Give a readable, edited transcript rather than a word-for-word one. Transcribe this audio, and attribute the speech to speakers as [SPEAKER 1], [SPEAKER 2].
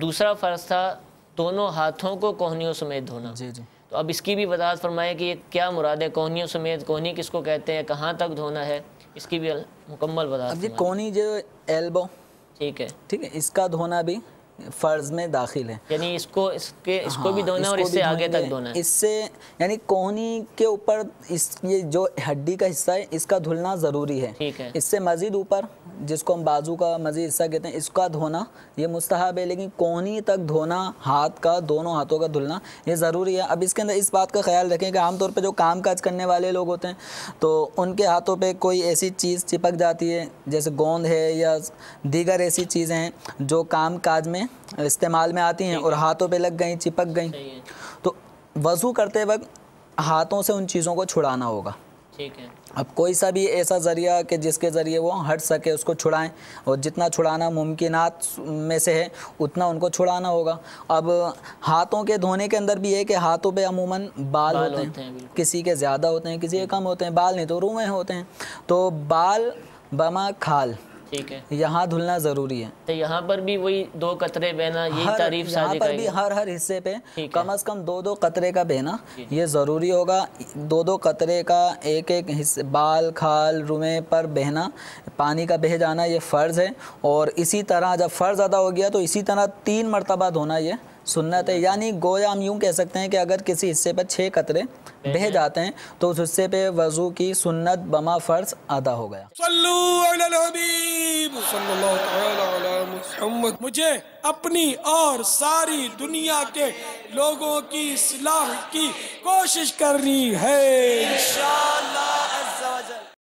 [SPEAKER 1] दूसरा फ़र्ज़ था दोनों हाथों को कोहनियों समेत धोना।
[SPEAKER 2] जी जी।
[SPEAKER 1] तो अब इसकी भी वज़ाहत फरमाएं कि ये क्या मुराद है, कोहनियों समेत, कोहनी किसको कहते हैं, कहाँ तक धोना है, इसकी भी मुकम्मल वज़ाहत
[SPEAKER 2] अब ये
[SPEAKER 1] फरमाएं।
[SPEAKER 2] कोहनी जो एल्बो,
[SPEAKER 1] ठीक है,
[SPEAKER 2] इसका धोना भी फ़र्ज़ में दाखिल है।
[SPEAKER 1] यानी इसको भी
[SPEAKER 2] हाँ,
[SPEAKER 1] धोना है और
[SPEAKER 2] इसको
[SPEAKER 1] इससे
[SPEAKER 2] भी
[SPEAKER 1] आगे
[SPEAKER 2] धोएंगे।
[SPEAKER 1] तक धोना है।
[SPEAKER 2] इससे यानी कोहनी के ऊपर ये जो हड्डी का हिस्सा है इसका धुलना ज़रूरी है।
[SPEAKER 1] ठीक है।
[SPEAKER 2] इससे मज़ीद ऊपर जिसको हम बाजू का मज़ीद हिस्सा कहते हैं, इसका धोना ये मुस्तहब है, लेकिन कोहनी तक धोना, हाथ का, दोनों हाथों का धुलना ये ज़रूरी है। अब इसके अंदर इस बात का ख्याल रखें कि आमतौर पर जो काम काज करने वाले लोग होते हैं तो उनके हाथों पर कोई ऐसी चीज़ चिपक जाती है जैसे गोंद है या दीगर ऐसी चीज़ें हैं जो काम काज में इस्तेमाल में आती हैं और हाथों पे लग गई, चिपक गई, तो वज़ू करते वक्त हाथों से उन चीज़ों को छुड़ाना होगा।
[SPEAKER 1] ठीक है।
[SPEAKER 2] अब कोई सा भी ऐसा ज़रिया कि जिसके ज़रिए वो हट सके उसको छुड़ाएं, और जितना छुड़ाना मुमकिनात में से है उतना उनको छुड़ाना होगा। अब हाथों के धोने के अंदर भी है कि हाथों पे अमूमन बाल होते हैं, किसी के ज़्यादा होते हैं, किसी के कम होते हैं, बाल नहीं तो रुएं होते हैं, तो बाल बमा खाल,
[SPEAKER 1] ठीक है,
[SPEAKER 2] यहाँ धुलना ज़रूरी है।
[SPEAKER 1] तो यहाँ पर भी वही 2 कतरे बहना, यही तारीफ
[SPEAKER 2] यहाँ पर भी हर हिस्से पे कम से कम 2-2 कतरे का बहना ये ज़रूरी होगा। 2-2 कतरे का एक हिस्से बाल, खाल, रुएं पर बहना, पानी का बह जाना ये फ़र्ज़ है। और इसी तरह जब फ़र्ज़ अदा हो गया तो इसी तरह 3 मरतबा धोना ये सुन्नत है। यानी गोया हम यूँ कह सकते हैं कि अगर किसी हिस्से पर 6 कतरे बह जाते हैं तो उस हिस्से पे वज़ू की सुन्नत बमा फ़र्ज़ अदा हो गया।
[SPEAKER 3] सल्लू अलल हबीब सल्लल्लाहु तआला अला मुहम्मद। मुझे अपनी और सारी दुनिया के लोगों की इस्लाह की कोशिश करनी है इंशाअल्लाह।